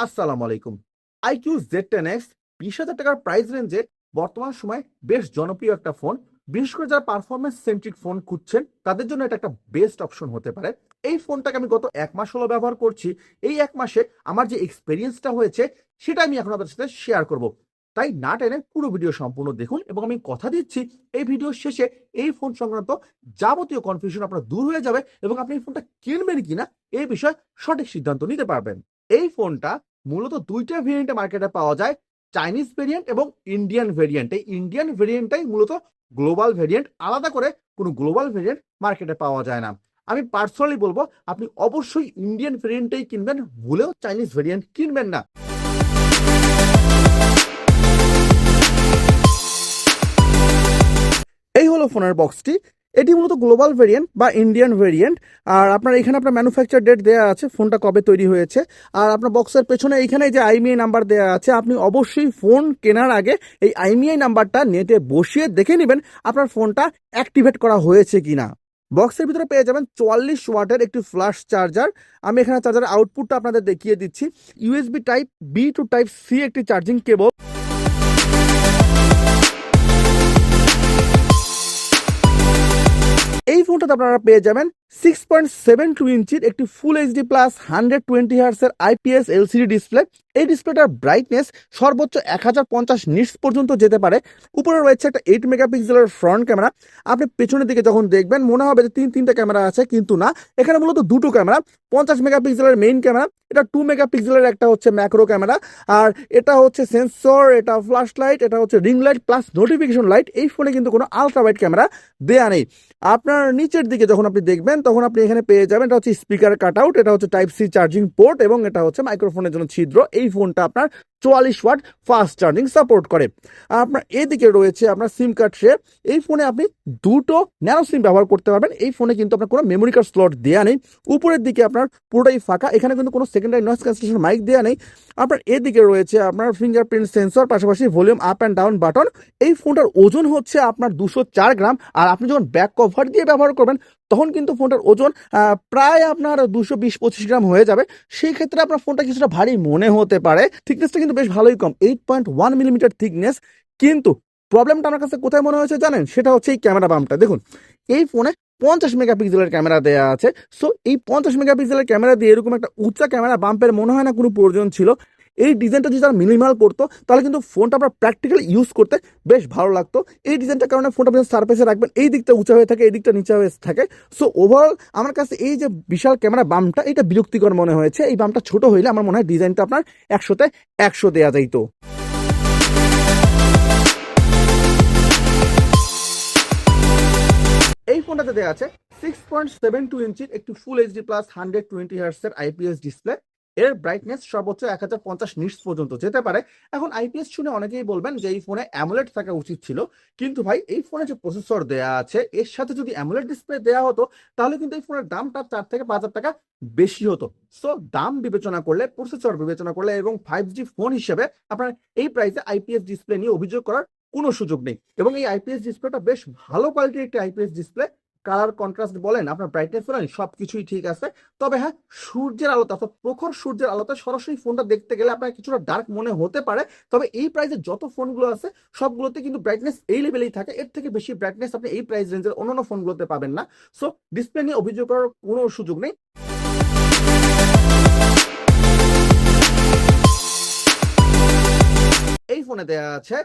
আসসালামু আলাইকুম। IQ Z10X 20,000 টাকার প্রাইস রেঞ্জে বর্তমান সময়ে বেশ জনপ্রিয় একটা ফোন। বিশেষ করে যারা পারফরম্যান্স সেন্ট্রিক ফোন খুঁজছেন তাদের জন্য এটা একটা বেস্ট অপশন হতে পারে। এই ফোনটাকে আমি গত 1 মাস হলো ব্যবহার করছি। এই 1 মাসে আমার যে এক্সপেরিয়েন্সটা হয়েছে সেটা আমি এখন আপনাদের সাথে শেয়ার করব। তাই না টেনে পুরো ভিডিও সম্পূর্ণ দেখুন এবং আমি কথা দিচ্ছি এই ভিডিওর শেষে এই ফোন সংক্রান্ত যাবতীয় কনফিউশন আপনার দূর হয়ে যাবে এবং আপনি এই ফোনটা কিনবেন কিনা এই বিষয়ে সঠিক সিদ্ধান্ত নিতে পারবেন। এই ফোনটা মূলত দুইটা ভেরিয়েন্টে মার্কেটে পাওয়া যায়, চাইনিজ ভেরিয়েন্ট এবং ইন্ডিয়ান ভেরিয়েন্ট। এই ইন্ডিয়ান ভেরিয়েন্টটাই মূলত গ্লোবাল ভেরিয়েন্ট, আলাদা করে কোনো গ্লোবাল ভেরিয়েন্ট মার্কেটে পাওয়া যায় না। আমি পার্সোনালি বলবো আপনি অবশ্যই ইন্ডিয়ান ভেরিয়েন্টটাই কিনবেন, ভুলেও চাইনিজ ভেরিয়েন্ট কিনবেন না। এই হলো ফোনের বক্সটি। এটি মূলত গ্লোবাল ভেরিয়েন্ট বা ইন্ডিয়ান ভেরিয়েন্ট। আর আপনার এখানে আপনার ম্যানুফ্যাকচার ডেট দেওয়া আছে, ফোনটা কবে তৈরি হয়েছে। আর আপনার বক্সের পেছনে এইখানে যে আইএমইআই নাম্বার দেওয়া আছে, আপনি অবশ্যই ফোন কেনার আগে এই আইএমইআই নাম্বারটা নেটে বসিয়ে দেখে নেবেন আপনার ফোনটা অ্যাক্টিভেট করা হয়েছে কিনা। বক্সের ভিতরে পেয়ে যাবেন 44 ওয়াটের একটি ফ্ল্যাশ চার্জার। আমি এখানে চার্জার আউটপুটটা আপনাদের দেখিয়ে দিচ্ছি। USB type B to type C একটি চার্জিং কেবল। এই ফোনটাতে আপনারা পেয়ে যাবেন 6.72 ইঞ্চির একটি ফুল এইচডি প্লাস 120 হার্টসের আইপিএস এলসিডি ডিসপ্লে। এই ডিসপ্লেটার ব্রাইটনেস সর্বোচ্চ 1050 নিটস পর্যন্ত যেতে পারে। উপরে রয়েছে একটা 8 মেগাপিক্সেলের ফ্রন্ট ক্যামেরা। আপনি পেছনের দিকে যখন দেখবেন মনে হবে যে তিনটা ক্যামেরা আছে, কিন্তু না, এখানে মূলত দুটো ক্যামেরা। 50 মেগাপিক্সেলের মেইন ক্যামেরা, এটা 2 মেগাপিক্সেলের একটা হচ্ছে ম্যাক্রো ক্যামেরা, আর এটা হচ্ছে সেন্সর, এটা ফ্ল্যাশ লাইট, এটা হচ্ছে ring light plus notification light. এই ফোনে কিন্তু কোনো আলট্রা ওয়াইড ক্যামেরা দেয়া নেই। আপনার নিচের দিকে যখন আপনি দেখবেন তখন আপনি এখানে পেয়ে যাবেন এটা হচ্ছে স্পিকার কাট আউট, এটা হচ্ছে টাইপ সি চার্জিং পোর্ট এবং এটা হচ্ছে মাইক্রোফোনের জন্য ছিদ্র। এই ফোনটা আপনার 44 ওয়াট ফাস্ট চার্জিং সাপোর্ট করে। আর আপনার এদিকে রয়েছে আপনার সিম কার্ড ট্রে। এই ফোনে আপনি দুটো ন্যানো সিম ব্যবহার করতে পারবেন। এই ফোনে কিন্তু আপনার কোনো মেমোরি কার্ড স্লট দেওয়া নেই। উপরের দিকে আপনার পুরোটাই ফাঁকা, এখানে কিন্তু কোনো সেকেন্ডারি নয়েজ ক্যান্সেলেশন মাইক দেওয়া নেই। আপনার এদিকে রয়েছে আপনার ফিঙ্গারপ্রিন্ট সেন্সর, পাশাপাশি volume up and down button. এই ফোনটার ওজন হচ্ছে আপনার 204 গ্রাম। আর আপনি যখন ব্যাক কভার দিয়ে ব্যবহার করবেন তখন কিন্তু ফোনটার ওজন প্রায় আপনার 220-25 গ্রাম হয়ে যাবে। সেই ক্ষেত্রে আপনার ফোনটা কিছুটা ভারী মনে হতে পারে। থিকনেসটা কিন্তু বেশ ভালোই কম, 8.1 মিলিমিটার থিকনেস। কিন্তু প্রবলেমটা আমার কাছে কোথায় মনে হয়েছে জানেন? সেটা হচ্ছে এই ক্যামেরা বাম্পটা। দেখুন, এই ফোনে 50 মেগাপিক্সেলের ক্যামেরা দেওয়া আছে। সো এই 50 মেগাপিক্সেলের ক্যামেরা দিয়ে এরকম একটা উঁচা ক্যামেরা বাম্পের মনে হয় না কোনো প্রয়োজন ছিল। এই ডিজাইনটা যদি তারা মিনিমাল করতো তাহলে কিন্তু ফোনটা আপনার প্র্যাকটিক্যালি ইউজ করতে বেশ ভালো লাগতো। এই ডিজাইনটার কারণে ফোনটা আপনি সারফেসে রাখবেন, এই দিকটা উঁচা হয়ে থাকে, এই দিকটা নিচা হয়ে থাকে। সো ওভারঅল আমার কাছে এই যে বিশাল ক্যামেরা বাম্পটা, এটা বিরক্তিকর মনে হয়েছে। এই বাম্পটা ছোট হইলে আমার মনে হয় ডিজাইনটা আপনার 100তে 100 দেওয়া যাইতো। এই ফোনটাতে দেওয়া আছে 6.72 ইঞ্চির একটি ফুল এইচডি প্লাস 120 হার্টসের আইপিএস ডিসপ্লে। এর ব্রাইটনেস সর্বোচ্চ 1050 নিটস পর্যন্ত যেতে পারে। এখন আইপিএস শুনে অনেকেই বলবেন যে এই ফোনে অ্যামোলেড থাকা উচিত ছিল, কিন্তু ভাই এই ফোনে যে প্রসেসর দেয়া আছে এর সাথে যদি অ্যামোলেড ডিসপ্লে দেওয়া হতো তাহলে কিন্তু এই ফোনের দামটা 4 থেকে 5 হাজার টাকা বেশি হতো। সো দাম বিবেচনা করলে, প্রসেসর বিবেচনা করলে এবং 5G ফোন হিসেবে আপনার এই প্রাইসে আইপিএস ডিসপ্লে নিয়ে অভিযোগ করার কোনো সুযোগ নেই। এবং এই আইপিএস ডিসপ্লেটা বেশ ভালো কোয়ালিটির একটি আইপিএস ডিসপ্লে। কালার কন্ট্রাস্ট বলেন, আপনার ব্রাইটনেস বলেন, সবকিছুই ঠিক আছে। তবে হ্যাঁ, সূর্যের আলোতে অর্থাৎ প্রখর সূর্যের আলোতে সরাসরি ফোনটা দেখতে গেলে আপনার কিছুটা ডার্ক মনে হতে পারে। তবে এই প্রাইসে যত ফোনগুলো আছে সবগুলোতে কিন্তু ব্রাইটনেস এই লেভেলেই থাকে। এর থেকে বেশি ব্রাইটনেস আপনি এই প্রাইস রেঞ্জের অন্যান্য ফোনগুলোতে পাবেন না। সো ডিসপ্লে নিয়ে অভিযোগ করার কোনো সুযোগ নেই। এই ফোনে দেওয়া আছে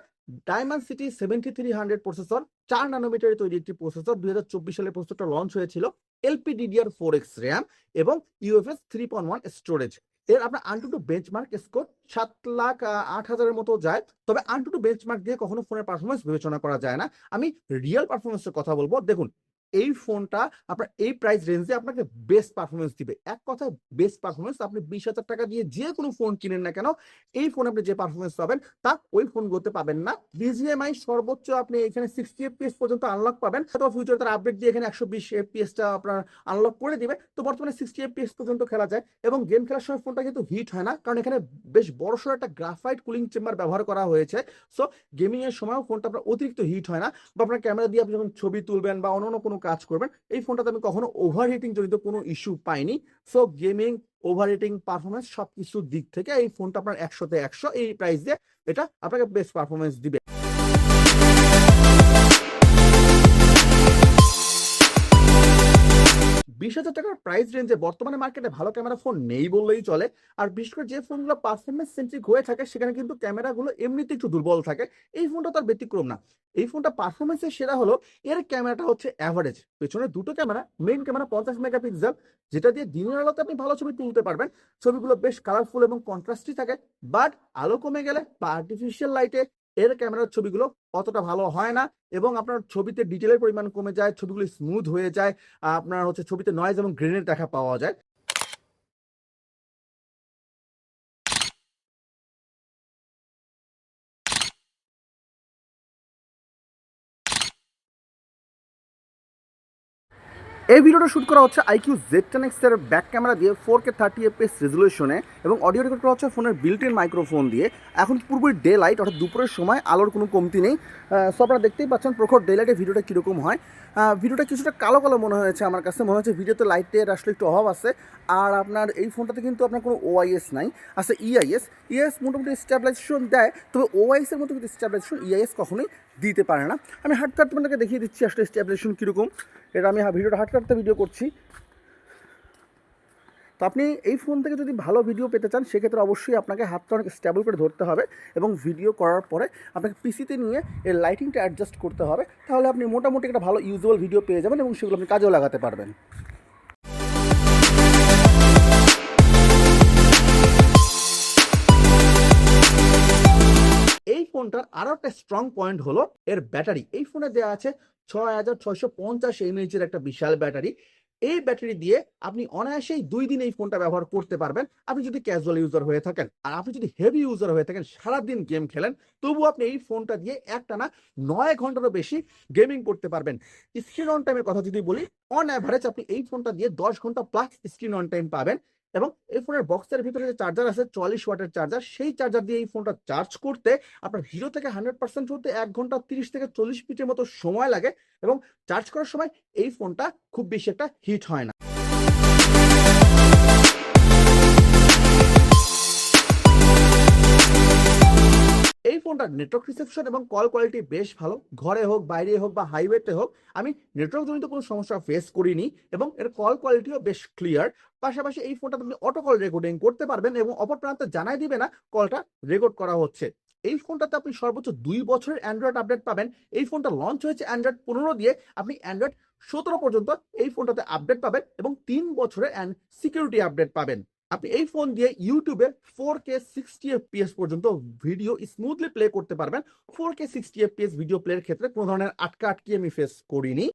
ডায়মন্ডসিটি 7300 প্রসেসর, 4 ন্যানোমিটারে তৈরি একটি প্রসেসর। 2024 সালে প্রসেসরটা লঞ্চ হয়েছিল। LPDDR4X র্যাম এবং UFS 3.1 স্টোরেজ। এর আপনার আনটুটু বেঞ্চমার্ক স্কোর 7,08,000-এর মতো যায়। তবে আনটুটু বেঞ্চমার্ক দিয়ে কখনো ফোনের পারফরমেন্স বিবেচনা করা যায় না। আমি রিয়েল পারফরমেন্সের কথা বলবো। দেখুন, এই ফোনটা আপনার এই প্রাইস রেঞ্জে আপনাকে বেস্ট পারফরমেন্স দিবে। এক কথায় বেস্ট পারফরমেন্স। আপনি 20,000 টাকা দিয়ে যে কোনো ফোন কিনেন না কেন, এই ফোনে আপনি যে পারফরমেন্স পাবেন তা ওই ফোনগুলোতে পাবেন না। বিজিএমআই সর্বোচ্চ আপনি এখানে 60 এফপিএস পর্যন্ত আনলক পাবেন। হয়তো ফিউচারে তারা আপডেট দিয়ে এখানে 120 এফপিএসটা আপনার আনলক করে দিবে। তো বর্তমানে 60 এফপিএস পর্যন্ত খেলা যায় এবং গেম খেলার সময় ফোনটা কিন্তু হিট হয় না, কারণ এখানে বেশ বড়সড় একটা গ্রাফাইট কুলিং চেম্বার ব্যবহার করা হয়েছে। সো গেমিং এর সময়ও ফোনটা আপনার অতিরিক্ত হিট হয় না। বা আপনার ক্যামেরা দিয়ে আপনি যখন ছবি তুলবেন বা অন্য কোনো কাজ করবেন। এই ফোনটাতে আমি কখনো ওভারহিটিং জনিত কোনো ইস্যু পাইনি। সো গেমিং, ওভারহিটিং, পারফরমেন্স সবকিছুর দিক থেকে এই ফোনটা আপনার 100 তে 100, এই প্রাইস দিয়ে এটা আপনাকে বেস্ট পারফরমেন্স দিবে। 20,000 টাকার প্রাইস রেঞ্জে বর্তমানে মার্কেটে ভালো ক্যামেরা ফোন নেই বললেই চলে। আর বিশেষ করে যে ফোনগুলো পারফরমেন্স সেন্ট্রিক হয়ে থাকে সেখানে কিন্তু ক্যামেরাগুলো এমনিতে একটু দুর্বল থাকে। এই ফোনটা তার ব্যতিক্রম না। এই ফোনটা পারফরমেন্সের সেরা হলো এর ক্যামেরাটা হচ্ছে অ্যাভারেজ। পেছনে দুটো ক্যামেরা, মেইন ক্যামেরা 50 মেগাপিক্সেল, যেটা দিয়ে দিনের আলোতে আপনি ভালো ছবি তুলতে পারবেন। ছবিগুলো বেশ কালারফুল এবং কন্ট্রাস্টি থাকে। বাট আলো কমে গেলে বা আর্টিফিশিয়াল লাইটে এর ক্যামেরার ছবিগুলো অতটা ভালো হয় না এবং আপনার ছবিতে ডিটেলের পরিমাণ কমে যায়, ছবিগুলো স্মুথ হয়ে যায়, আপনার হচ্ছে ছবিতে নয়েজ এবং গ্রেনের দেখা পাওয়া যায়। এই ভিডিওটা শুট করা হচ্ছে আইকিউ Z10X এর ব্যাক ক্যামেরা দিয়ে 4K 30fps রেজুলেশনে এবং অডিও রেকর্ড করা হচ্ছে ফোনের বিল্ট ইন মাইক্রোফোন দিয়ে। এখন পুরোপুরি ডে লাইট, অর্থাৎ দুপুরের সময় আলোর কোনো কমতি নেই। সো আপনারা দেখতেই পাচ্ছেন প্রখর ডে লাইটে ভিডিওটা কীরকম হয়। ভিডিওটা কিছুটা কালো কালো মনে হয়েছে আমার কাছে, মনে হচ্ছে ভিডিওতে লাইটের আসলে একটু অভাব আছে। আর আপনার এই ফোনটাতে কিন্তু আপনার কোনো ওআইএস নাই, আছে ইআইএস মোটামুটি স্ট্যাবিলাইজেশন দেয়, তবে ওআইএস এর মতো কিন্তু স্ট্যাবিলাইজেশন ইআইএস কখনোই দিতে পারে না। আমি হার্ড কাটতে আপনাকে দেখিয়ে দিচ্ছি আসলে স্ট্যাবিলাইজেশন কীরকম। এটা আমি ভিডিওটা হার্ড কাটতে ভিডিও করছি। তো আপনি এই ফোন থেকে যদি ভালো ভিডিও পেতে চান সেক্ষেত্রে অবশ্যই আপনাকে হাতটা অনেক স্টেবল করে ধরতে হবে এবং ভিডিও করার পরে আপনাকে পিসিতে নিয়ে এর লাইটিংটা অ্যাডজাস্ট করতে হবে। তাহলে আপনি মোটামুটি একটা ভালো ইউজুয়াল ভিডিও পেয়ে যাবেন এবং সেগুলো আপনি কাজেও লাগাতে পারবেন। এই ফোনটার আরও একটা স্ট্রং পয়েন্ট হলো এর ব্যাটারি। এই ফোনে দেওয়া আছে 6650 এমএএইচ-এর একটা বিশাল ব্যাটারি। এই ব্যাটারি দিয়ে আপনি অনায়াসেই 2 দিন এই ফোনটা ব্যবহার করতে পারবেন আপনি যদি ক্যাজুয়াল ইউজার হয়ে থাকেন। আর আপনি যদি হেভি ইউজার হয়ে থাকেন, সারাদিন গেম খেলেন, তবুও আপনি এই ফোনটা দিয়ে একটানা 9 ঘন্টারও বেশি গেমিং করতে পারবেন। স্ক্রিন অন টাইমের কথা যদি বলি, অন অ্যাভারেজ আপনি এই ফোনটা দিয়ে 10 ঘন্টা প্লাস স্ক্রিন অন টাইম পাবেন। এবং এই ফোনের বক্সের ভিতরে যে চার্জার আছে 44 ওয়াটের চার্জার, সেই চার্জার দিয়ে এই ফোনটা চার্জ করতে আপনার 0 থেকে 100% হতে 1 ঘন্টা 30 থেকে 40 মিনিটের মতো সময় লাগে এবং চার্জ করার সময় এই ফোনটা খুব বেশি একটা হিট হয় না। এই ফোনটার নেটওয়ার্ক রিসেপশন এবং কল কোয়ালিটি বেশ ভালো। ঘরে হোক, বাইরে হোক বা হাইওয়েতে হোক, আমি নেটওয়ার্ক জনিত কোনো সমস্যা ফেস করিনি এবং এর কল কোয়ালিটিও বেশ ক্লিয়ার। পাশাপাশি এই ফোনটাতে আপনি অটো কল রেকর্ডিং করতে পারবেন এবং অপর প্রান্তে জানাই দিবে না কলটা রেকর্ড করা হচ্ছে। এই ফোনটাতে আপনি সর্বোচ্চ 2 বছরের অ্যান্ড্রয়েড আপডেট পাবেন। এই ফোনটা লঞ্চ হয়েছে অ্যান্ড্রয়েড 15 দিয়ে, আপনি অ্যান্ড্রয়েড 17 পর্যন্ত এই ফোনটাতে আপডেট পাবেন এবং 3 বছরের সিকিউরিটি আপডেট পাবেন। আপনি এই ফোন দিয়ে ইউটিউবে 4K 60fps পর্যন্ত ভিডিও স্মুথলি প্লে করতে পারবেন। 4K 60fps ভিডিও প্লের ক্ষেত্রে কোনো ধরনের আটকাটকি আমি ফেস করিনি।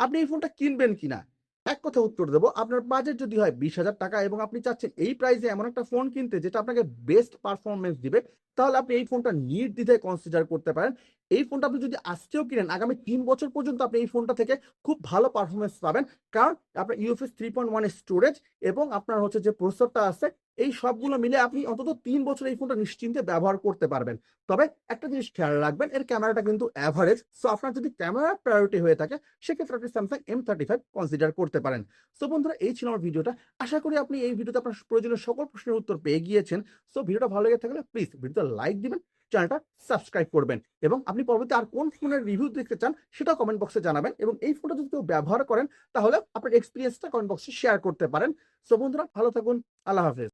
আপনি এই ফোনটা কিনবেন কিনা, এক কথা উত্তর দেবো, আপনার বাজেট যদি হয় 20,000 টাকা এবং আপনি চাচ্ছেন এই প্রাইসে এমন একটা ফোন কিনতে যেটা আপনাকে বেস্ট পারফরমেন্স দিবে, তাহলে আপনি এই ফোনটা নির্দ্বিধায় কনসিডার করতে পারেন। এই ফোনটা আপনি যদি আজকেও কিনেন, আগামী 3 বছর পর্যন্ত আপনি এই ফোনটা থেকে খুব ভালো পারফরমেন্স পাবেন, কারণ আপনার UFS 3.1 স্টোরেজ এবং আপনার হচ্ছে যে প্রসেসরটা আছে, এই সবগুলো মিলে আপনি অন্তত 3 বছর এই ফোনটা নিশ্চিন্তে ব্যবহার করতে পারবেন। তবে একটা জিনিস খেয়াল রাখবেন, এর ক্যামেরাটা কিন্তু অ্যাভারেজ। সো আপনার যদি ক্যামেরা প্রায়োরিটি হয়ে থাকে সেক্ষেত্রে আপনি স্যামসাং M35 কনসিডার করতে পারেন। সো বন্ধুরা, এই ছিল আমার ভিডিওটা। আশা করি আপনি এই ভিডিওতে আপনার প্রয়োজনীয় সকল প্রশ্নের উত্তর পেয়ে গিয়েছেন। সো ভিডিওটা ভালো লেগে থাকলে প্লিজ ভিডিওতে লাইক দিবেন, চ্যানেলটা সাবস্ক্রাইব করবেন এবং আপনি পরবর্তী আর কোন ফোনের রিভিউ দেখতে চান সেটাও কমেন্ট বক্সে জানাবেন এবং এই ফোনটা যদি কেউ ব্যবহার করেন তাহলে আপনার এক্সপিরিয়েন্সটা কমেন্ট বক্সে শেয়ার করতে পারেন। সো বন্ধুরা, ভালো থাকুন। আল্লাহ হাফেজ।